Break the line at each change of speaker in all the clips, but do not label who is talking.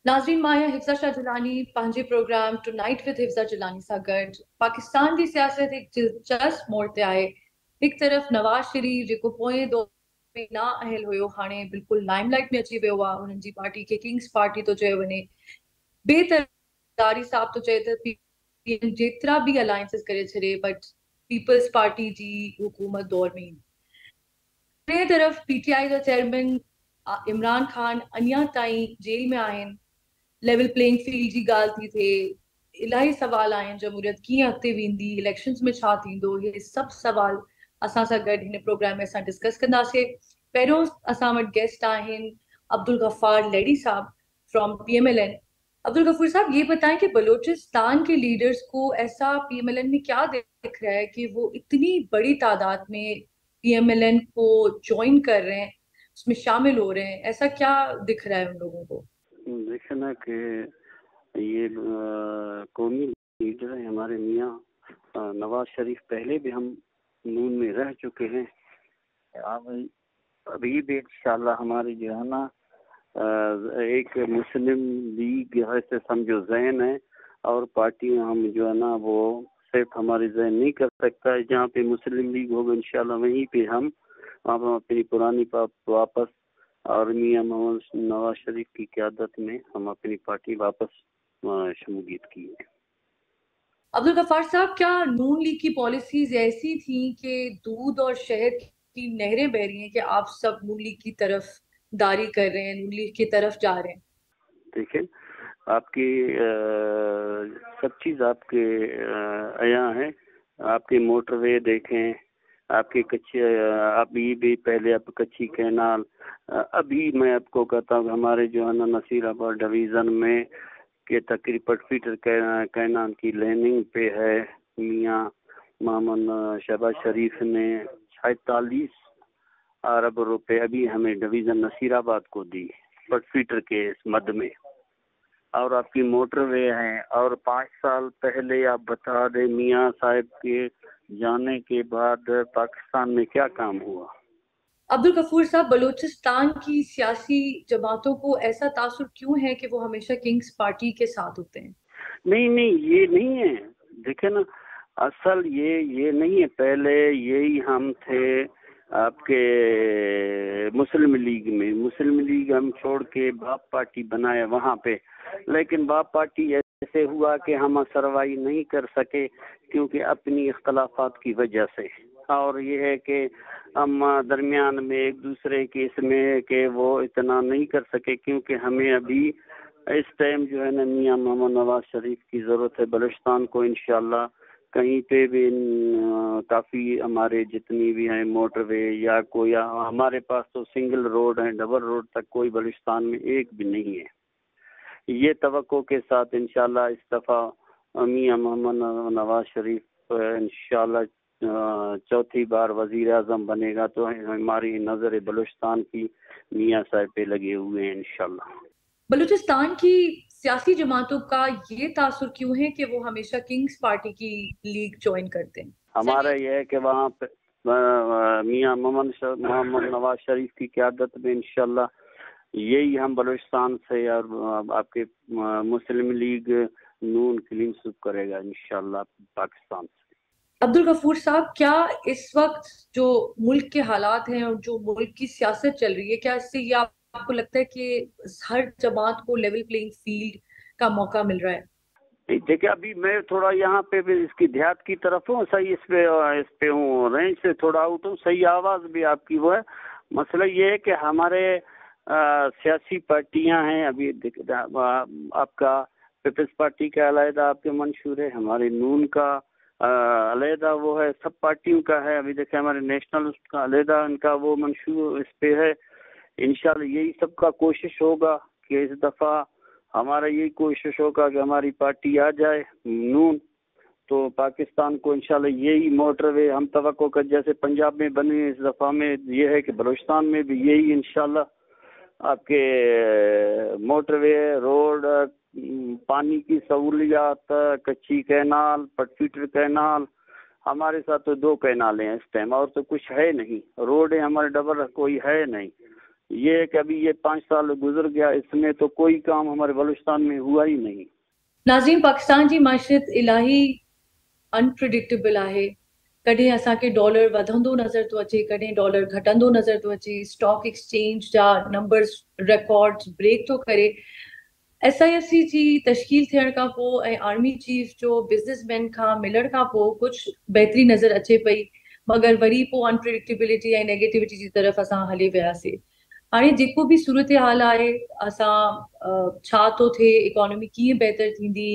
नाज़रीन मां हिफ्ज़ा शाह जिलानी पंहिंजे प्रोग्राम टुनाइट विद हिफ्ज़ा जिलानी सां गॾु पाकिस्तान जी सियासत हिकु दिलचस्प मोड़ ते आहे। हिकु तरफ़ नवाज शरीफ जेको पोएं दौर में ना अहल हुयो हाणे बिल्कुलु लाइमलाइट में अची वियो आहे, हुननि जी पार्टी खे किंग्स पार्टी थो चयो वञे। ॿिए तरफ़ ज़ारी साहब तो चए त पीएम जेतिरा भी अलायंसेस करे छॾे बट पीपल्स पार्टी जी हुकूमत दौर में टे तरफ़ पीटीआई जा चेयरमैन इमरान खान अञा ताईं जेल में आहिनि। लेवल प्लेइंग फील्ड जी ॻाल्हि थी थिए, इलाही सवाल आहिनि। जमहूरियत कीअं अॻिते वेंदी, इलेक्शंस में छा थींदो, इहे सभु सवाल असां सां गॾु हिन प्रोग्राम में असां डिस्कस कंदासीं। पहिरियों असां वटि गेस्ट आहिनि अब्दुल गफ्फार लेडी साहब फ्रॉम पीएमएलएन। अब्दुल गफूर साहब, ये बताएं कि बलूचिस्तान के लीडर्स को ऐसा पीएमएलएन में क्या दिख रहा है कि वो इतनी बड़ी तादाद में पीएमएलएन को ज्वाइन कर रहे हैं, उसमें शामिल हो रहे हैं, ऐसा क्या दिख रहा है उन लोगों को?
देखना कि ये कौमी लीडर हैं हमारे मियाँ नवाज शरीफ, पहले भी हम नून में रह चुके हैं। अभी भी इंशाल्लाह हमारी जो है ना एक मुस्लिम लीग ऐसे समझो जैन है, और पार्टी हम जो है ना वो सिर्फ हमारी जैन नहीं कर सकता है। जहाँ पे मुस्लिम लीग होगा इंशाल्लाह वहीं पे हम अपनी पुरानी वापस और मियाँ मोहम्मद नवाज शरीफ की क़यादत में हम अपनी पार्टी वापस शमूलियत की है।
अब्दुल गफ्फार साहब, क्या नून लीग की पॉलिसीज ऐसी थी कि दूध और शहद की नहरें बह रही हैं कि आप सब नून लीग की तरफ दारी कर रहे हैं, नून लीग की तरफ जा रहे हैं?
देखिए, आपकी सब चीज़ आपके यहाँ है। आपके मोटरवे देखें, आपके कच्चे अभी भी पहले आप कच्ची कैनाल, अभी मैं आपको कहता हूँ हमारे जो है ना नसीराबाद डिवीज़न में के तकरीबन पटफीटर कैनाल की लैंडिंग पे है मियाँ मोहम्मद शहबाज शरीफ ने 46 अरब रुपए अभी हमें डिवीज़न नसीराबाद को दी पटफीटर के इस मद में। और आपकी मोटरवे हैं, और 5 साल पहले आप बता दें मियाँ साहब के जाने के बाद पाकिस्तान में क्या काम हुआ।
अब्दुल गफूर साहब, बलूचिस्तान की सियासी जमातों को ऐसा तासुर क्यों है कि वो हमेशा किंग्स पार्टी के साथ होते हैं?
नहीं, ये नहीं है। देखे ना, असल ये नहीं है। पहले यही हम थे आपके मुस्लिम लीग में। मुस्लिम लीग हम छोड़ के बाप पार्टी बनाया वहाँ पे, लेकिन बाप पार्टी ऐसे हुआ कि हम सरवाई नहीं कर सके क्योंकि अपनी इख्तलाफात की वजह से। और ये है कि हम दरमियान में एक दूसरे के इसमें कि वो इतना नहीं कर सके, क्योंकि हमें अभी इस टाइम जो है ना मियाँ मोहम्मद नवाज शरीफ की ज़रूरत है। बलूचिस्तान को इंशाल्लाह कहीं पे भी काफ़ी हमारे जितनी भी हैं मोटरवे या कोई, हमारे पास तो सिंगल रोड है, डबल रोड तक कोई बलूचिस्तान में एक भी नहीं है। ये तवक्को के साथ इंशाल्लाह इस दफ़ा मियाँ मोहम्मद नवाज शरीफ इंशाल्लाह चौथी बार वज़ीर आज़म बनेगा तो हमारी नज़र बलूचिस्तान की मियाँ साहब पे लगे हुए हैं इंशाल्लाह।
बलूचिस्तान की सियासी जमातों का ये तासुर क्यों है कि वो हमेशा किंग्स पार्टी की लीग ज्वाइन करते हैं?
हमारा यह है कि वहाँ पे मियाँ मोहम्मद नवाज शरीफ की क़यादत में इंशाल्लाह यही हम बलूचिस्तान से और आपके मुस्लिम लीग नून क्लीन स्वीप करेगा इंशाल्लाह पाकिस्तान से।
अब्दुल गफूर साहब, क्या इस वक्त जो मुल्क के हालात हैं और जो मुल्क की सियासत चल रही है, क्या इससे ये आपको लगता है कि हर जमात को लेवल प्लेइंग फील्ड का मौका मिल रहा है?
देखिए, अभी मैं थोड़ा यहाँ पे भी इसकी देहात की तरफ हूँ, सही इस पे हूँ, रेंज से थोड़ा आउट हूँ, सही आवाज़ भी आपकी वो है। मसला ये है कि हमारे सियासी पार्टियां हैं। अभी आपका पीपल्स पार्टी का अलहदा आपके मंशूर है, हमारे नून का अलहदा वो है, सब पार्टियों का है। अभी देखें हमारे नेशनल का अलहदा इनका वो मंशूर इस पे है। इंशाल्लाह यही सबका कोशिश होगा कि इस दफ़ा हमारा यही कोशिश होगा कि हमारी पार्टी आ जाए नून, तो पाकिस्तान को इंशाल्लाह यही मोटरवे हम तवक्को कर जैसे पंजाब में बनी, इस दफ़ा में ये है कि बलूचिस्तान में भी यही इंशाल्लाह आपके मोटरवे, रोड, पानी की सहूलियात, कच्ची कैनाल, पटफीटर कैनाल, हमारे साथ तो 2 कैनालें हैं इस टाइम, और तो कुछ है नहीं। रोड है हमारे डबल कोई है नहीं, یہ کبھی یہ 5 سال گزر گیا، اس میں تو کوئی کام ہمارے بلوچستان میں ہوا ہی نہیں.
ناظرین، پاکستان جی معیشت الہی انپریڈکٹیبل ہے. کॾहिं असांखे डॉलर वधंदो नज़र थो अचे, कॾहिं डॉलर घटंदो नज़र थो अचे. स्टॉक एक्सचेंज जा नंबर्स रिकॉर्ड्स ब्रेक थो करे. SIFC जी तश्कील थियण खां पोइ ऐं आर्मी चीफ जो बिज़नेसमैन खां मिलण खां पोइ कुझु बहितरी नज़र अचे पई, मगर वरी पोइ अनप्रिडिक्टेबिलिटी ऐं नेगेटिविटी जी तरफ़ असां हली वियासीं. हाणे जेको बि सूरत हाल आहे, असां छा थो थिए, इकोनॉमी कीअं बहितर थींदी,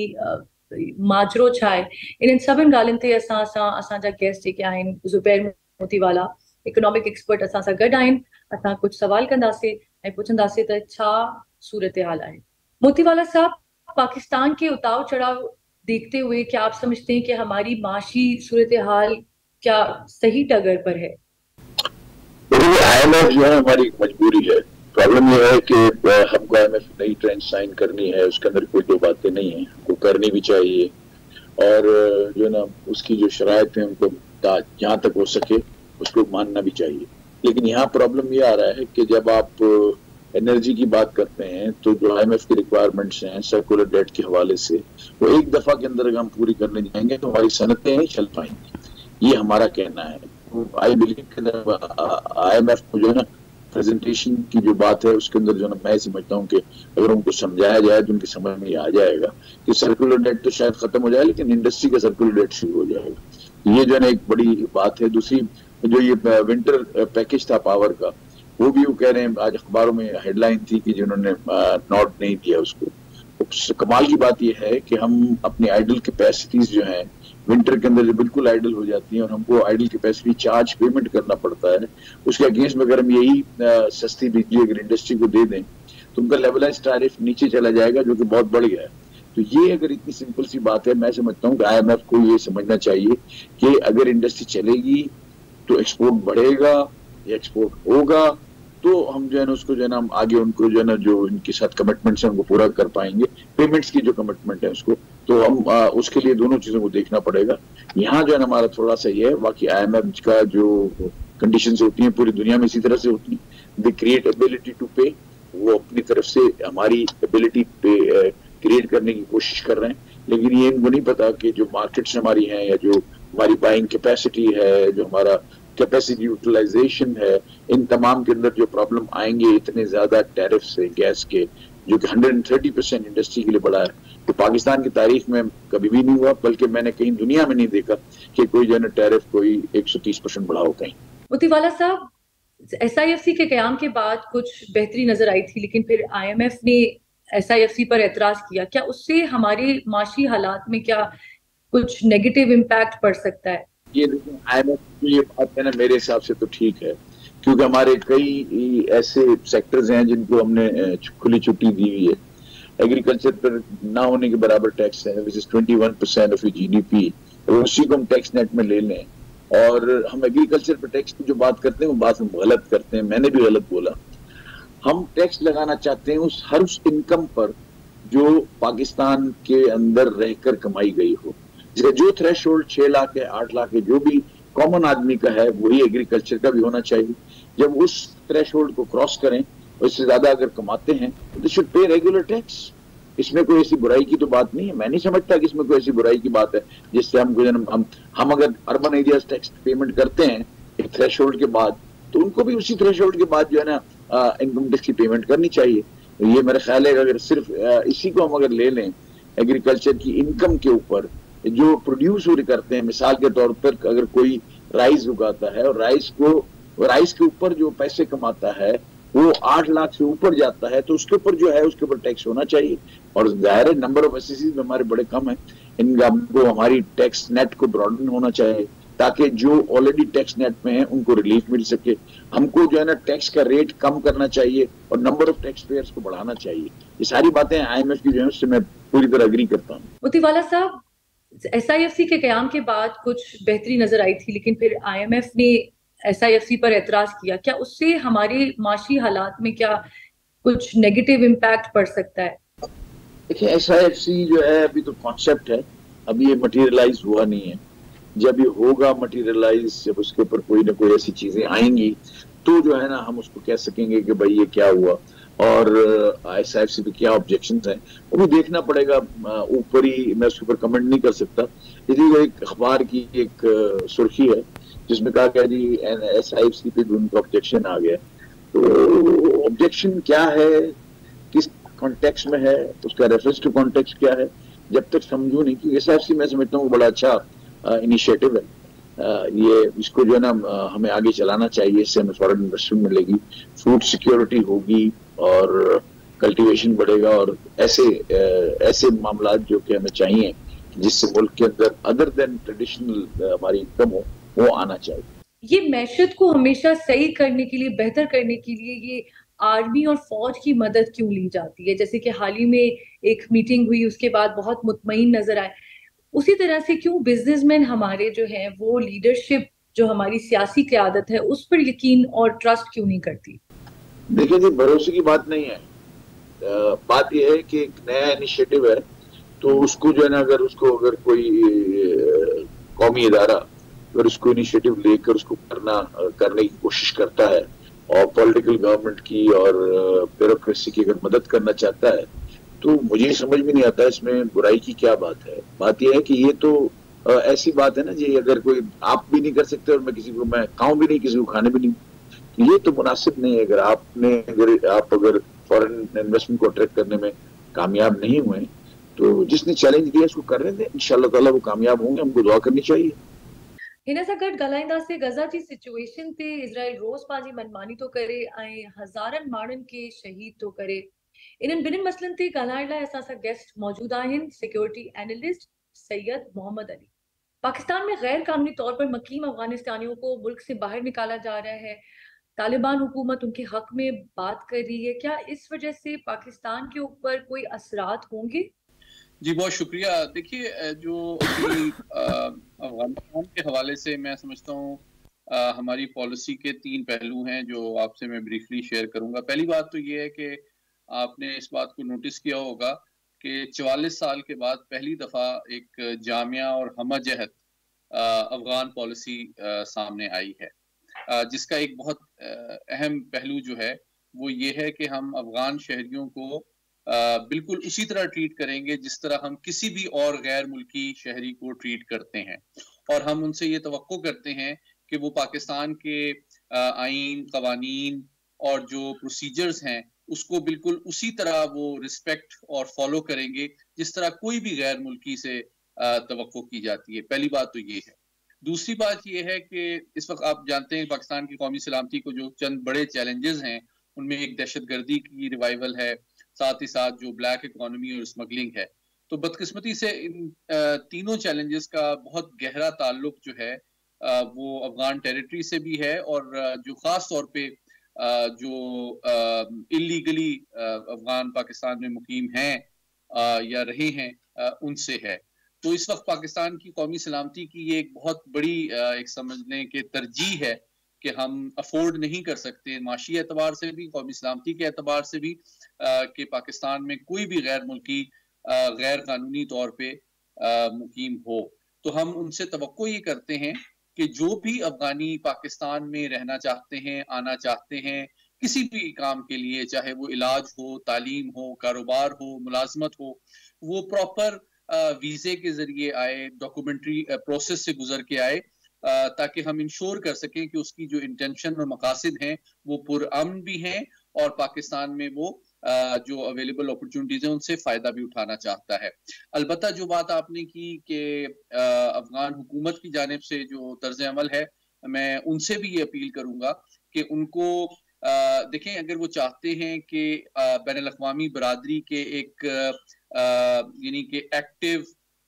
माजरो छा आहे, इन्हनि सभिनि ॻाल्हियुनि ते असांजा गेस्ट जेके आहिनि, ज़ुबैर मोतीवाला इकोनॉमिक एक्सपर्ट असां सां गॾु आहिनि. असां कुझु सवाल कंदासीं ऐं पुछंदासीं त छा सूरत हाल आहे. मोतीवाला साहब, पाकिस्तान के उतार चढ़ाव देखते हुए क्या आप समझते हैं कि हमारी माशी सूरत हाल क्या सही डगर पर है?
IMF जो है हमारी मजबूरी है. प्रॉब्लम ये है कि हमको IMF नई ट्रेंड साइन करनी है, उसके अंदर कोई दो बातें नहीं है, हमको करनी भी चाहिए और जो है ना उसकी जो शराइत है उनको जहाँ तक हो सके उसको मानना भी चाहिए. लेकिन यहाँ प्रॉब्लम ये आ रहा है कि जब आप एनर्जी की बात करते हैं तो जो IMF की रिक्वायरमेंट्स हैं सर्कुलर डेट के हवाले से, वो एक दफा के अंदर अगर हम पूरी करने जाएंगे तो हमारी सनतें नहीं चल पाएंगी. ये हमारा कहना है. आई बिलीव के IMF को जो है ना प्रेजेंटेशन की जो बात है उसके अंदर जो है ना मैं समझता हूँ कि अगर उनको समझाया जाए तो उनकी समझ में आ जाएगा कि सर्कुलर डेट तो शायद खत्म हो जाए लेकिन इंडस्ट्री का सर्कुलर डेट शुरू हो जाएगा. ये जो है ना एक बड़ी बात है. दूसरी जो ये विंटर पैकेज था पावर का, वो भी वो कह रहे हैं, आज अखबारों में हेडलाइन थी कि जिन्होंने नोट नहीं दिया उसको. कमाल की बात यह है कि हम अपनी आइडल कैपेसिटीज जो हैं विंटर के अंदर जो बिल्कुल आइडल हो जाती हैं और हमको आइडल कैपेसिटी चार्ज पेमेंट करना पड़ता है, उसके अगेंस्ट में अगर हम यही सस्ती बिजली अगर इंडस्ट्री को दे दें तो उनका लेवलाइज टैरिफ नीचे चला जाएगा, जो कि बहुत बढ़ गया है. तो ये अगर इतनी सिंपल सी बात है, मैं समझता हूँ कि IMF को ये समझना चाहिए कि अगर इंडस्ट्री चलेगी तो एक्सपोर्ट बढ़ेगा या एक्सपोर्ट होगा तो हम जो है ना उसको जो है ना हम आगे उनको जो है ना जो इनके साथ कमिटमेंट्स हैं उनको पूरा कर पाएंगे. पेमेंट्स की जो कमिटमेंट है उसको तो हम उसके लिए दोनों चीजों को देखना पड़ेगा. यहाँ जो है ना हमारा थोड़ा सा ये है, बाकी IMF का जो कंडीशंस होती हैं पूरी दुनिया में इसी तरह से होती हैं. दे क्रिएट एबिलिटी टू पे, वो अपनी तरफ से हमारी एबिलिटी पे क्रिएट करने की कोशिश कर रहे हैं, लेकिन ये इनको नहीं पता कि जो मार्केट्स हमारी हैं या जो हमारी बाइंग कैपेसिटी है, जो हमारा कैपेसिटी यूटिलाइजेशन है, इन तमाम के अंदर जो प्रॉब्लम आएंगे इतने ज्यादा टैरिफ से गैस के, जो कि 130% इंडस्ट्री के लिए बढ़ा है, तो पाकिस्तान की तारीख में कभी भी नहीं हुआ, बल्कि मैंने कहीं दुनिया में नहीं देखा कि कोई जो है टैरिफ कोई 130% बढ़ा हो कहीं.
मोतीवाला साहब, SIFC के क़याम के बाद कुछ बेहतरी नजर आई थी, लेकिन फिर IMF ने SIFC पर एतराज किया. क्या उससे हमारे माशी हालात में क्या कुछ नेगेटिव इम्पैक्ट पड़ सकता है?
ये लेकिन IMF की ये बात है ना मेरे हिसाब से तो ठीक है, क्योंकि हमारे कई ऐसे सेक्टर्स हैं जिनको हमने खुली छुट्टी दी हुई है. एग्रीकल्चर पर ना होने के बराबर टैक्स है, विच इज 21% ऑफ GDP, और उसी को हम टैक्स नेट में ले लें. और हम एग्रीकल्चर पर टैक्स की जो बात करते हैं वो बात हम गलत करते हैं. मैंने भी गलत बोला. हम टैक्स लगाना चाहते हैं हर उस इनकम पर जो पाकिस्तान के अंदर रहकर कमाई गई हो, जिसका जो थ्रेश होल्ड 6 लाख है, 8 लाख है, जो भी कॉमन आदमी का है वही एग्रीकल्चर का भी होना चाहिए. जब उस थ्रेश होल्ड को क्रॉस करें और इससे ज्यादा अगर कमाते हैं तो शुड पे रेगुलर टैक्स. इसमें कोई ऐसी बुराई की तो बात नहीं है. मैं नहीं समझता कि इसमें कोई ऐसी बुराई की बात है जिससे हम अगर अर्बन एरियाज टैक्स पेमेंट करते हैं एक थ्रेश होल्ड के बाद, तो उनको भी उसी थ्रेश होल्ड के बाद जो है ना इनकम टैक्स की पेमेंट करनी चाहिए. ये मेरा ख्याल है कि अगर सिर्फ इसी को हम अगर ले लें एग्रीकल्चर की इनकम के ऊपर जो प्रोड्यूस करते हैं, मिसाल के तौर पर अगर कोई राइस उगाता है और राइस के ऊपर जो पैसे कमाता है वो 8 लाख से ऊपर जाता है, तो उसके ऊपर जो है उसके ऊपर टैक्स होना चाहिए. और जाहिर है नंबर ऑफ SECs हमारे बड़े कम है, इनको हमारी टैक्स नेट को ब्रॉडन होना चाहिए ताकि जो ऑलरेडी टैक्स नेट में है उनको रिलीफ मिल सके. हमको जो है ना टैक्स का रेट कम करना चाहिए और नंबर ऑफ टैक्स पेयर्स को बढ़ाना चाहिए. ये सारी बातें IMF की जो है उससे मैं पूरी तरह एग्री करता हूँ.
मोतीवाला साहब, SIFC के क़याम के बाद कुछ बेहतरी नजर आई थी, लेकिन फिर IMF ने SIFC पर एतराज किया. क्या उससे हमारे माशी हालात में क्या कुछ नेगेटिव इम्पैक्ट पड़ सकता है?
देखिए, SIFC जो है अभी तो कॉन्सेप्ट है, अभी ये मटेरियलाइज हुआ नहीं है. जब ये होगा मटेरियलाइज, जब उसके ऊपर कोई ना कोई ऐसी चीजें आएंगी تو جو ہے نا ہم اس کو کہہ سکیں گے کہ بھائی یہ کیا ہوا اور ISIFC پہ کیا آبجیکشنز ہیں وہ بھی دیکھنا پڑے گا. اوپر ہی میں اس کے اوپر کمنٹ نہیں کر سکتا. اسی کو ایک اخبار کی ایک سرخی ہے جس میں کہا کہ جی SIFC پہ بھی ان کا آبجیکشن آ گیا. تو آبجیکشن کیا ہے, کس کانٹیکس میں ہے, اس کا ریفرنس ٹو کانٹیکس کیا ہے, جب تک سمجھو نہیں. کیونکہ SIFC میں سمجھتا ہوں بڑا اچھا انیشیٹو ہے. یہ اس کو جو ہے نا ہمیں آگے چلانا چاہیے. اس سے ہمیں فارن انویسٹمنٹ ملے گی, فوڈ سیکیورٹی ہوگی اور کلٹیویشن بڑھے گا, اور ایسے معاملات جو کہ ہمیں چاہیے جس سے ملک کے اندر ادر دین ٹریڈیشنل ہماری انکم ہو وہ آنا چاہیے.
یہ معیشت کو ہمیشہ صحیح کرنے کے لیے, بہتر کرنے کے لیے یہ آرمی اور فوج کی مدد کیوں لی جاتی ہے؟ جیسے کہ حال ہی میں ایک میٹنگ ہوئی, اس کے بعد بہت مطمئن نظر آئے. اسی طرح سے کیوں بزنس مین ہمارے جو ہیں وہ لیڈرشپ جو ہماری سیاسی قیادت ہے اس پر یقین اور ٹرسٹ کیوں نہیں کرتی؟
دیکھیں جی, بھروسے کی بات نہیں ہے. بات یہ ہے کہ ایک نیا انیشیٹو ہے تو اس کو جو ہے نا اگر کوئی قومی ادارہ اگر اس کو انیشیٹو لے کر اس کو کرنے کی کوشش کرتا ہے اور پولیٹیکل گورنمنٹ کی اور بیوروکریسی کی اگر مدد کرنا چاہتا ہے تو مجھے سمجھ میں نہیں آتا اس میں برائی کی کیا بات ہے. بات یہ ہے کہ یہ تو ایسی بات ہے نا جی, اگر کوئی آپ بھی نہیں کر سکتے اور میں کھاؤں بھی نہیں, کسی کو کھانے بھی نہیں, یہ تو مناسب نہیں ہے. اگر آپ فورن انویسٹمنٹ کو اٹریکٹ کرنے میں کامیاب نہیں ہوئے تو جس نے چیلنج دیا اس کو کر رہے تھے, انشاءاللہ تعالیٰ وہ کامیاب ہوں گے. ہم کو دعا کرنی چاہیے.
हिन सां गॾु ॻाल्हाईंदासीं गज़ा जी सिचुएशन ते. इज़राइल रोज़ पंहिंजी मनमानी थो करे ऐं हज़ारनि माण्हुनि खे शहीद थो करे. इन्हनि ॿिन्हिनि मसइलनि ते ॻाल्हाइण लाइ असां सां गेस्ट मौजूद आहिनि सिक्योरिटी एनालिस्ट सैयद मोहम्मद अली. पाकिस्तान में गैर कानूनी तौर पर मकीम अफगानिस्तानियों को मुल्क से बाहर निकाला जा रहा है. तालिबान हुकूमत उनके हक में बात कर रही है. क्या इस वजह से पाकिस्तान के ऊपर कोई असरात होंगे?
जी बहुत शुक्रिया. देखिए, जो अभी अफगानिस्तान के हवाले से मैं समझता हूँ हमारी पॉलिसी के 3 पहलू हैं जो आपसे मैं ब्रीफली शेयर करूंगा. पहली बात तो ये है कि आपने इस बात को नोटिस किया होगा कि 44 साल के बाद पहली दफ़ा एक जामिया और हमजहत अफगान पॉलिसी सामने आई है, जिसका एक बहुत अहम पहलू जो है वो ये है कि हम अफगान शहरियों को बिल्कुल उसी तरह ट्रीट करेंगे जिस तरह हम किसी भी और गैर मुल्की शहरी को ट्रीट करते हैं. और हम उनसे ये तवक्को करते हैं कि वो पाकिस्तान के आईन, कवानीन और जो प्रोसीजर्स हैं उसको बिल्कुल उसी तरह वो रिस्पेक्ट और फॉलो करेंगे जिस तरह कोई भी गैर मुल्की से तवक्को की जाती है. पहली बात तो ये है. दूसरी बात ये है कि इस वक्त आप जानते हैं पाकिस्तान की कौमी सलामती को जो चंद बड़े चैलेंजेस हैं उनमें एक दहशतगर्दी की रिवाइवल है, साथ ही साथ जो ब्लैक इकोनॉमी और स्मगलिंग है. तो बदकिस्मती से इन तीनों चैलेंजेस का बहुत गहरा ताल्लुक जो है वो अफगान टेरिटरी से भी है और जो खास तौर पे जो इलीगली अफगान पाकिस्तान में मुकीम हैं या रहे हैं उनसे है. तो इस वक्त पाकिस्तान की कौमी सलामती की ये एक बहुत बड़ी एक समझ लें कि तरजीह है कि हम अफोर्ड नहीं कर सकते माशी एतबार से भी, कौमी सलामती के एतबार से भी, कि पाकिस्तान में कोई भी गैर मुल्की गैर कानूनी तौर पे मुकीम हो. तो हम उनसे तवक्को ये करते हैं कि जो भी अफगानी पाकिस्तान में रहना चाहते हैं, आना चाहते हैं किसी भी काम के लिए, चाहे वो इलाज हो, तालीम हो, कारोबार हो, मुलाजमत हो, वो प्रॉपर वीज़े के जरिए आए, डॉक्यूमेंट्री प्रोसेस से गुजर के आए, ताकि हम इंश्योर कर सकें कि उसकी जो इंटेंशन और मकासद हैं वो पुरअमन भी हैं और पाकिस्तान में वो जो अवेलेबल अपॉर्चुनिटीज हैं उनसे फ़ायदा भी उठाना चाहता है. अलबत्ता जो बात आपने की कि अफगान हुकूमत की जानिब से जो तर्ज अमल है, मैं उनसे भी ये अपील करूँगा कि उनको देखें, अगर वो चाहते हैं कि बैनुल अक़वामी बरादरी के एक यानी कि एक्टिव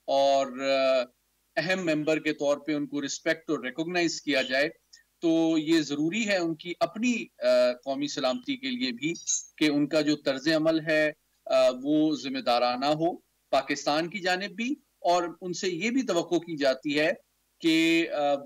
और अहम मेंबर के तौर पे उनको रिस्पेक्ट और रिकॉग्नाइज किया जाए, तो ये ज़रूरी है उनकी अपनी कौमी सलामती के लिए भी कि उनका जो तर्ज अमल है वो जिम्मेदाराना हो पाकिस्तान की जानिब भी, और उनसे ये भी तवक्को की जाती है कि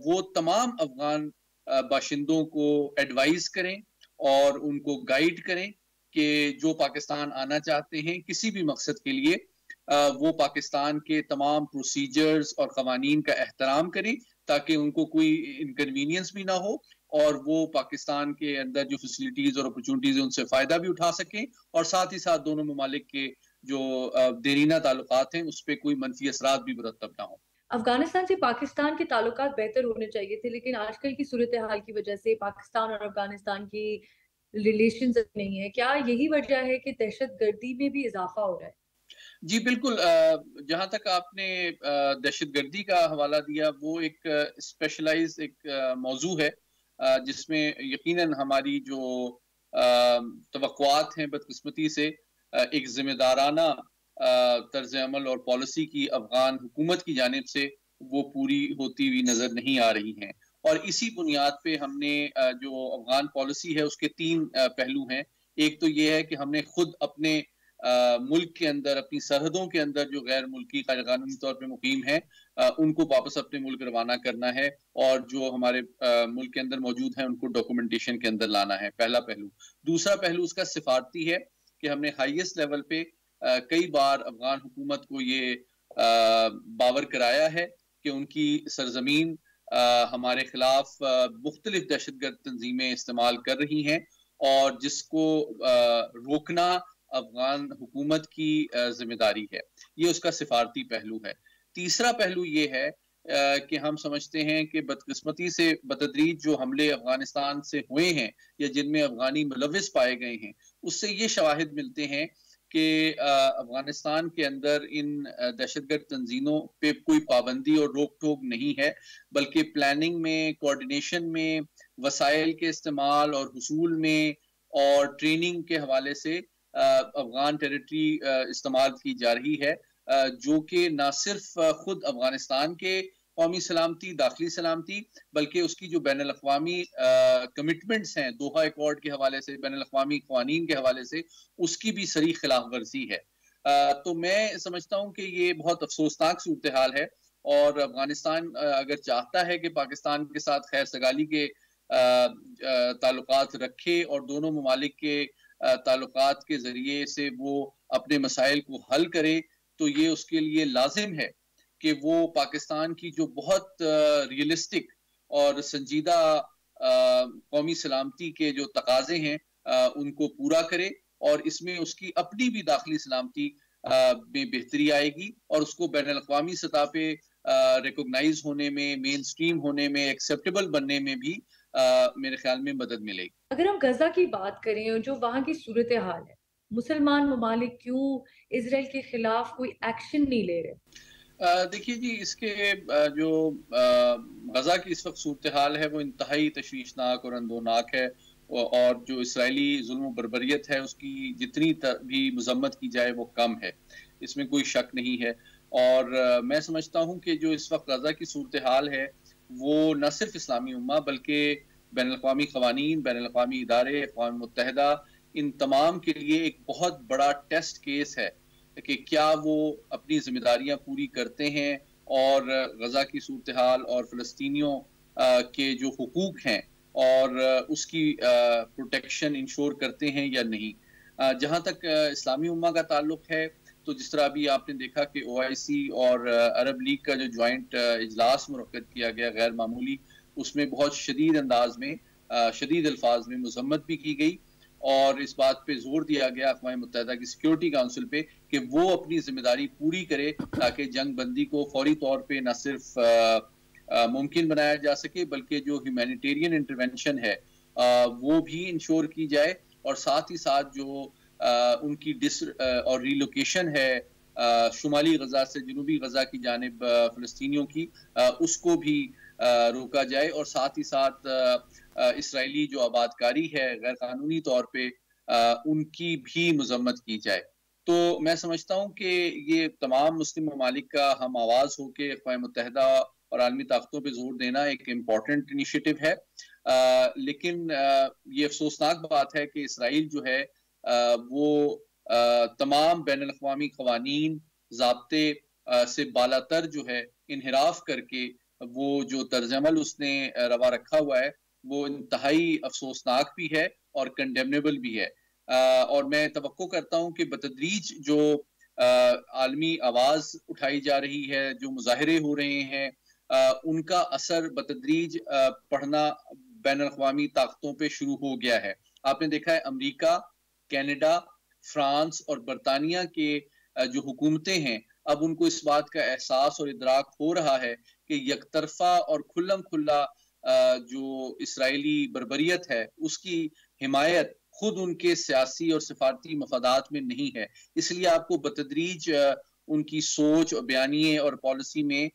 वो तमाम अफगान बाशिंदों को एडवाइस करें और उनको गाइड करें कि जो पाकिस्तान आना चाहते हैं किसी भी मकसद के लिए, वो पाकिस्तान के तमाम प्रोसीजर्स और कवानीन का एहतराम करें ताकि उनको कोई इनकन्वीनियंस भी ना हो اور وہ پاکستان کے اندر جو فیسلٹیز اور اپرچونٹیز ہیں ان سے فائدہ بھی اٹھا سکیں، اور ساتھ ہی ساتھ دونوں ممالک کے جو دیرینہ تعلقات ہیں اس پہ کوئی منفی اثرات بھی مرتب نہ ہوں۔
افغانستان سے پاکستان کے تعلقات بہتر ہونے چاہیے تھے، لیکن آج کل کی صورتحال کی وجہ سے پاکستان اور افغانستان کی ریلیشنز نہیں ہے۔ کیا یہی وجہ ہے کہ دہشت گردی میں بھی اضافہ ہو رہا ہے؟
جی بالکل، جہاں تک آپ نے دہشت گردی کا حوالہ دیا، وہ ایک اسپیشلائز ایک موضوع ہے جس میں یقیناً ہماری جو توقعات ہیں بدقسمتی سے ایک ذمہ دارانہ طرز عمل اور پالیسی کی افغان حکومت کی جانب سے وہ پوری ہوتی ہوئی نظر نہیں آ رہی ہیں، اور اسی بنیاد پہ ہم نے جو افغان پالیسی ہے اس کے تین پہلو ہیں۔ ایک تو یہ ہے کہ ہم نے خود اپنے ملک کے اندر، اپنی سرحدوں کے اندر جو غیر ملکی غیر قانونی طور پہ مقیم ہیں ان کو واپس اپنے ملک روانہ کرنا ہے، اور جو ہمارے ملک کے اندر موجود ہیں ان کو ڈاکومنٹیشن کے اندر لانا ہے، پہلا پہلو۔ دوسرا پہلو اس کا سفارتی ہے کہ ہم نے ہائیسٹ لیول پہ کئی بار افغان حکومت کو یہ باور کرایا ہے کہ ان کی سرزمین ہمارے خلاف مختلف دہشت گرد تنظیمیں استعمال کر رہی ہیں، اور جس کو روکنا افغان حکومت کی ذمہ داری ہے۔ یہ اس کا سفارتی پہلو ہے۔ تیسرا پہلو یہ ہے کہ ہم سمجھتے ہیں کہ بدقسمتی سے بتدریج جو حملے افغانستان سے ہوئے ہیں یا جن میں افغانی ملوث پائے گئے ہیں، اس سے یہ شواہد ملتے ہیں کہ افغانستان کے اندر ان دہشت گرد تنظیموں پہ کوئی پابندی اور روک ٹوک نہیں ہے، بلکہ پلاننگ میں، کوارڈینیشن میں، وسائل کے استعمال اور حصول میں اور ٹریننگ کے حوالے سے افغان ٹیریٹری استعمال کی جا رہی ہے، جو کہ نہ صرف خود افغانستان کے قومی سلامتی، داخلی سلامتی، بلکہ اس کی جو بین الاقوامی کمٹمنٹس ہیں دوحہ ایکارڈ کے حوالے سے، بین الاقوامی قوانین کے حوالے سے، اس کی بھی صریح خلاف ورزی ہے۔ تو میں سمجھتا ہوں کہ یہ بہت افسوسناک صورتحال ہے، اور افغانستان اگر چاہتا ہے کہ پاکستان کے ساتھ خیر سگالی کے تعلقات رکھے اور دونوں ممالک کے تعلقات کے ذریعے سے وہ اپنے مسائل کو حل کرے، تو یہ اس کے لیے لازم ہے کہ وہ پاکستان کی جو بہت ریئلسٹک اور سنجیدہ قومی سلامتی کے جو تقاضے ہیں ان کو پورا کرے، اور اس میں اس کی اپنی بھی داخلی سلامتی میں بہتری آئے گی، اور اس کو بین الاقوامی سطح پہ ریکوگنائز ہونے میں، مین سٹریم ہونے میں، ایکسیپٹیبل بننے میں بھی میرے خیال میں مدد ملے گی۔
اگر ہم غزہ کی بات کریں اور جو وہاں کی صورتحال ہے، مسلمان ممالک کیوں اسرائیل کے خلاف کوئی ایکشن نہیں لے رہے؟
دیکھیے جی، اس کے جو غزہ کی اس وقت صورتحال ہے وہ انتہائی تشویشناک اور اندوناک ہے، اور جو اسرائیلی ظلم و بربریت ہے اس کی جتنی بھی مذمت کی جائے وہ کم ہے، اس میں کوئی شک نہیں ہے۔ اور میں سمجھتا ہوں کہ جو اس وقت غزہ کی صورتحال ہے وہ نہ صرف اسلامی امہ بلکہ بین الاقوامی قوانین، بین الاقوامی ادارے، اقوام متحدہ، ان تمام کے لیے ایک بہت بڑا ٹیسٹ کیس ہے کہ کیا وہ اپنی ذمہ داریاں پوری کرتے ہیں اور غزہ کی صورتحال اور فلسطینیوں کے جو حقوق ہیں اور اس کی پروٹیکشن انشور کرتے ہیں یا نہیں۔ جہاں تک اسلامی امہ کا تعلق ہے تو جس طرح ابھی آپ نے دیکھا کہ OIC اور عرب لیگ کا جو جوائنٹ اجلاس منعقد کیا گیا غیر معمولی، اس میں بہت شدید انداز میں، شدید الفاظ میں مذمت بھی کی گئی، اور اس بات پہ زور دیا گیا اقوام متحدہ کی سیکیورٹی کونسل پہ کہ وہ اپنی ذمہ داری پوری کرے تاکہ جنگ بندی کو فوری طور پہ نہ صرف ممکن بنایا جا سکے بلکہ جو ہیومینیٹیرین انٹرونشن ہے وہ بھی انشور کی جائے، اور ساتھ ہی ساتھ جو ان کی اور ریلوکیشن ہے شمالی غزہ سے جنوبی غزہ کی جانب فلسطینیوں کی، اس کو بھی روکا جائے، اور ساتھ ہی ساتھ اسرائیلی جو آباد کاری ہے غیر قانونی طور پہ ان کی بھی مذمت کی جائے۔ تو میں سمجھتا ہوں کہ یہ تمام مسلم ممالک کا ہم آواز ہو کے اقوام متحدہ اور عالمی طاقتوں پہ زور دینا ایک امپورٹنٹ انیشیٹو ہے، لیکن یہ افسوسناک بات ہے کہ اسرائیل جو ہے وہ تمام بین الاقوامی قوانین، ضابطے سے بالاتر جو ہے انحراف کر کے وہ جو طرز عمل اس نے روا رکھا ہوا ہے وہ انتہائی افسوسناک بھی ہے اور کنڈیمنیبل بھی ہے، اور میں توقع کرتا ہوں کہ بتدریج جو عالمی آواز اٹھائی جا رہی ہے، جو مظاہرے ہو رہے ہیں، ان کا اثر بتدریج پڑھنا بین الاقوامی طاقتوں پہ شروع ہو گیا ہے. آپ نے دیکھا ہے امریکہ، کینیڈا، فرانس اور برطانیہ کے جو حکومتیں ہیں اب ان کو اس بات کا احساس اور ادراک ہو رہا ہے کہ یک طرفہ اور کھلم کھلا جو اسرائیلی بربریت ہے اس کی حمایت خود ان کے سیاسی اور سفارتی مفادات میں نہیں ہے. اس لیے آپ کو بتدریج ان کی سوچ اور بیانیے اور پالیسی میں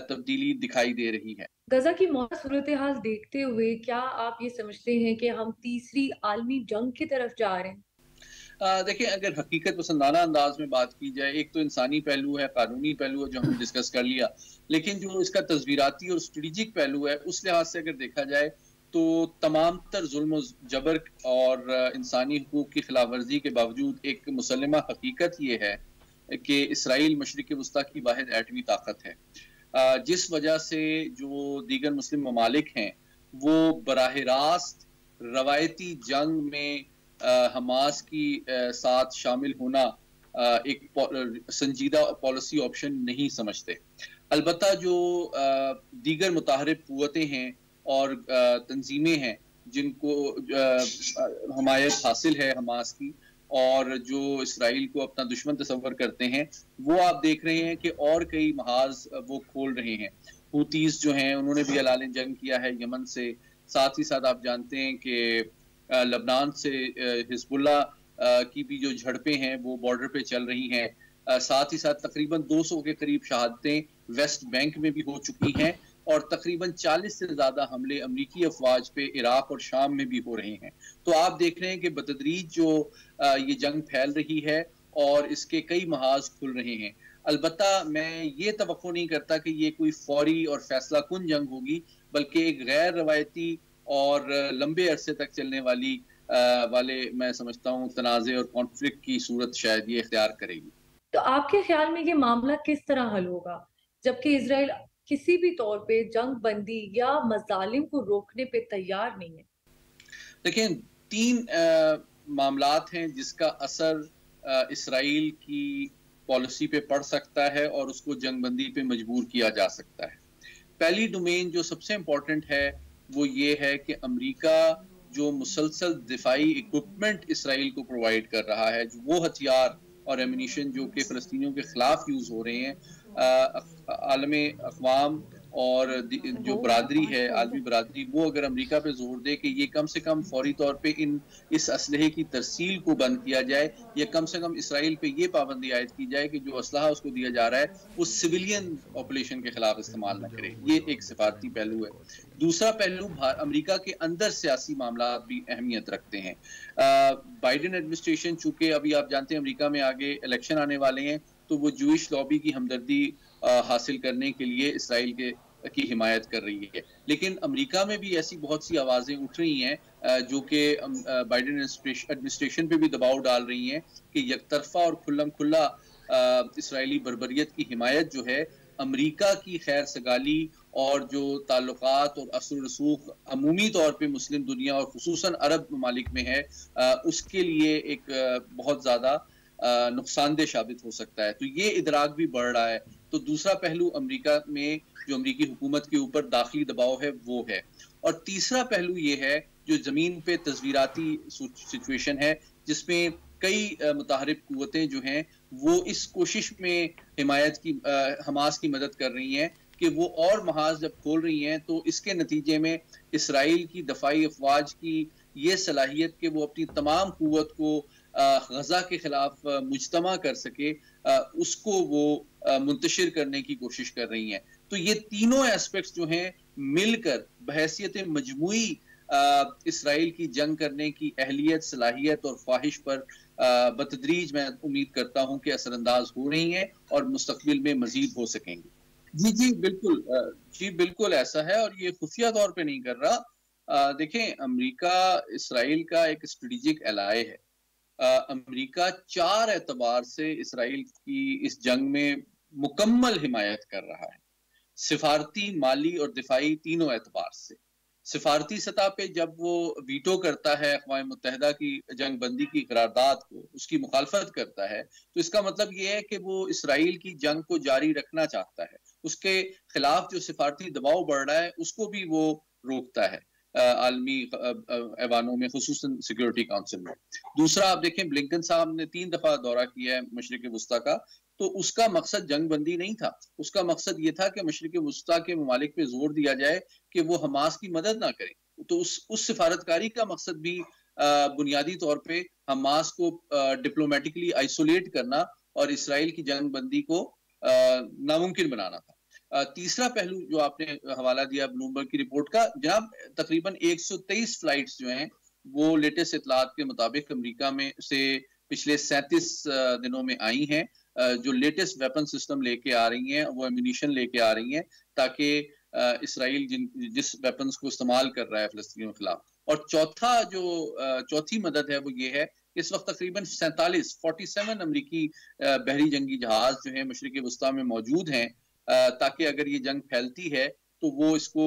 تبدیلی دکھائی دے رہی ہے.
غزہ کی موجودہ صورتحال دیکھتے ہوئے کیا آپ یہ سمجھتے ہیں کہ ہم تیسری عالمی جنگ کی طرف جا رہے ہیں؟
دیکھیں، اگر حقیقت پسندانہ انداز میں بات کی جائے، ایک تو انسانی پہلو ہے، قانونی پہلو ہے جو ہم نے ڈسکس کر لیا، لیکن جو اس کا تصویراتی اور اسٹریٹجک پہلو ہے اس لحاظ سے اگر دیکھا جائے تو تمام تر ظلم و جبر اور انسانی حقوق کی خلاف ورزی کے باوجود ایک مسلمہ حقیقت یہ ہے کہ اسرائیل مشرق وسطیٰ کی واحد ایٹمی طاقت ہے، جس وجہ سے جو دیگر مسلم ممالک ہیں وہ براہ راست روایتی جنگ میں حماس کی ساتھ شامل ہونا ایک سنجیدہ پالیسی آپشن نہیں سمجھتے. البتہ جو دیگر متحرک قوتیں ہیں اور تنظیمیں ہیں جن کو حمایت حاصل ہے حماس کی اور جو اسرائیل کو اپنا دشمن تصور کرتے ہیں، وہ آپ دیکھ رہے ہیں کہ اور کئی محاذ وہ کھول رہے ہیں. حوتیز جو ہیں انہوں نے بھی اعلان جنگ کیا ہے یمن سے، ساتھ ہی ساتھ آپ جانتے ہیں کہ لبنان سے حزب اللہ کی بھی جو جھڑپیں ہیں وہ بارڈر پہ چل رہی ہیں. ساتھ ہی ساتھ تقریباً 200 کے قریب شہادتیں ویسٹ بینک میں بھی ہو چکی ہیں اور تقریباً 40 سے زیادہ حملے امریکی افواج پہ عراق اور شام میں بھی ہو رہے ہیں. تو آپ دیکھ رہے ہیں کہ بتدریج جو یہ جنگ پھیل رہی ہے اور اس کے کئی محاذ کھل رہے ہیں. البتہ میں یہ توقع نہیں کرتا کہ یہ کوئی فوری اور فیصلہ کن جنگ ہوگی، بلکہ ایک غیر روایتی اور لمبے عرصے تک چلنے والے میں سمجھتا ہوں تنازع اور کانفلکٹ کی صورت شاید یہ اختیار کرے گی.
تو آپ کے خیال میں یہ معاملہ کس طرح حل ہوگا جبکہ اسرائیل کسی بھی طور پہ جنگ بندی یا مظالم کو روکنے پہ تیار نہیں ہے؟
دیکھیں، 3 معاملات ہیں جس کا اثر اسرائیل کی پالیسی پہ پڑ سکتا ہے اور اس کو جنگ بندی پہ مجبور کیا جا سکتا ہے. پہلی ڈومین جو سب سے امپورٹنٹ ہے وہ یہ ہے کہ امریکہ جو مسلسل دفاعی اکوپمنٹ اسرائیل کو پرووائڈ کر رہا ہے، وہ ہتھیار اور ایمونیشن جو کہ فلسطینیوں کے خلاف یوز ہو رہے ہیں، عالم اقوام اور جو برادری ہے، عالمی برادری، وہ اگر امریکہ پہ زور دے کہ یہ کم سے کم فوری طور پہ اس اسلحے کی ترسیل کو بند کیا جائے یا کم سے کم اسرائیل پہ یہ پابندی عائد کی جائے کہ جو اسلحہ اس کو دیا جا رہا ہے وہ سویلین پاپولیشن کے خلاف استعمال نہ کرے. یہ ایک سفارتی پہلو ہے. دوسرا پہلو، امریکہ کے اندر سیاسی معاملات بھی اہمیت رکھتے ہیں. بائیڈن ایڈمنسٹریشن، چونکہ ابھی آپ جانتے ہیں امریکہ میں آگے الیکشن آنے والے ہیں، تو وہ جوئش لابی کی ہمدردی حاصل کرنے کے لیے اسرائیل کی حمایت کر رہی ہے. لیکن امریکہ میں بھی ایسی بہت سی آوازیں اٹھ رہی ہیں جو کہ بائیڈن ایڈمنسٹریشن پہ بھی دباؤ ڈال رہی ہیں کہ یک طرفہ اور کھلم کھلا اسرائیلی بربریت کی حمایت جو ہے امریکہ کی خیر سگالی اور جو تعلقات اور اثر و رسوخ عمومی طور پہ مسلم دنیا اور خصوصاً عرب ممالک میں ہے، اس کے لیے ایک بہت زیادہ نقصان دہ ثابت ہو سکتا ہے. تو یہ ادراک بھی بڑھ رہا ہے. تو دوسرا پہلو امریکہ میں جو امریکی حکومت کے اوپر داخلی دباؤ ہے وہ ہے. اور تیسرا پہلو یہ ہے جو زمین پہ تصویراتی سچویشن ہے جس میں کئی متحرک قوتیں جو ہیں وہ اس کوشش میں حماس کی مدد کر رہی ہیں کہ وہ اور محاذ جب کھول رہی ہیں تو اس کے نتیجے میں اسرائیل کی دفاعی افواج کی یہ صلاحیت کہ وہ اپنی تمام قوت کو غزہ کے خلاف مجتمع کر سکے، اس کو وہ منتشر کرنے کی کوشش کر رہی ہیں. تو یہ تینوں ایسپیکٹس جو ہیں مل کر بحیثیت مجموعی اسرائیل کی جنگ کرنے کی اہلیت، صلاحیت اور خواہش پر بتدریج میں امید کرتا ہوں کہ اثر انداز ہو رہی ہیں اور مستقبل میں مزید ہو سکیں گی. جی بالکل ایسا ہے، اور یہ خفیہ طور پہ نہیں کر رہا. دیکھیں، امریکہ اسرائیل کا ایک اسٹریٹجک الائے ہے. امریکہ 4 اعتبار سے اسرائیل کی اس جنگ میں مکمل حمایت کر رہا ہے، سفارتی، مالی اور دفاعی تینوں اعتبار سے. سفارتی سطح پہ جب وہ ویٹو کرتا ہے اقوام متحدہ کی جنگ بندی کی قرارداد کو، اس کی مخالفت کرتا ہے، تو اس کا مطلب یہ ہے کہ وہ اسرائیل کی جنگ کو جاری رکھنا چاہتا ہے. اس کے خلاف جو سفارتی دباؤ بڑھ رہا ہے اس کو بھی وہ روکتا ہے. आलमी ऐवानों में, खुसूसन सिक्योरिटी काउंसिल में। दूसरा, आप देखें ब्लिंकन साहब ने 3 दफा दौरा किया है मशरिक वस्ता का, तो उसका मकसद जंग बंदी नहीं था, उसका मकसद ये था कि मशरिक वस्ता के ममालिक पे जोर दिया जाए कि वो हमास की मदद ना करें। तो उस सिफारतकारी का मकसद भी बुनियादी तौर पे हमास को डिप्लोमेटिकली आइसोलेट करना और इसराइल की जंग बंदी को नामुमकिन बनाना था। तीसरा पहलू जो आपने हवाला दिया ब्लूमबर्ग की रिपोर्ट का, जनाब तकरीबन 123 फ्लाइट्स जो हैं वो लेटेस्ट इतलात के मुताबिक अमेरिका में से पिछले 37 दिनों में आई हैं, जो लेटेस्ट वेपन सिस्टम लेके आ रही हैं, वो एम्यूनिशन लेके आ रही हैं, ताकि इसराइल जिस वेपन्स को इस्तेमाल कर रहा है फ़लस्तीनियों के खिलाफ। और चौथी मदद है वो ये है, इस वक्त तकरीबन 47 अमरीकी बहरी जंगी जहाज जो है मशरिक वस्ता में मौजूद हैं, ताकि अगर ये जंग फैलती है तो वो इसको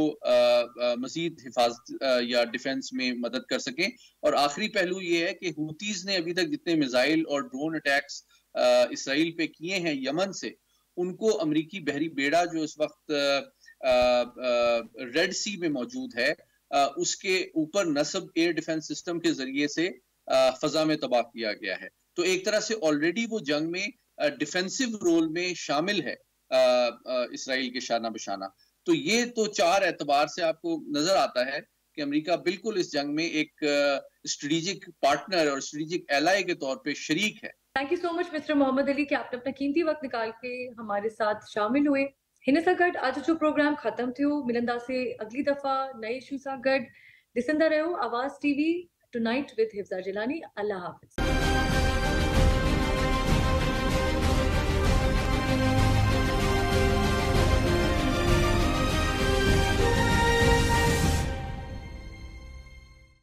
मजीद हिफाजत या डिफेंस में मदद कर सकें। और आखिरी पहलू ये है कि हुतीज ने अभी तक जितने मिसाइल और ड्रोन अटैक्स इसराइल पे किए हैं यमन से, उनको अमरीकी बहरी बेड़ा जो इस वक्त रेड सी में मौजूद है, उसके ऊपर नस्ब एयर डिफेंस सिस्टम के जरिए से फजा में तबाह किया गया है। तो एक तरह से ऑलरेडी वो जंग में डिफेंसिव रोल में शामिल है इसराइल के शाना बशाना। तो ये तो 4 एतबार से आपको नजर आता है कि अमेरिका बिल्कुल इस जंग में एक स्ट्रेटेजिक पार्टनर और स्ट्रेटेजिक एलाय के तौर पे शरीक है।
Thank you so much mister Mohammad Ali कि आपने अपना कीमती वक्त निकाल के हमारे साथ शामिल हुए। हिन सां गॾु आज जो प्रोग्राम ख़त्म थियो। मिलंदासीं अगली दफ़ा नए इशू सां गॾु। ॾिसंदा रहियो आवाज़ टीवी टुनाइट विद हिफ्ज़ा जिलानी। अल्लाह हाफ़िज़।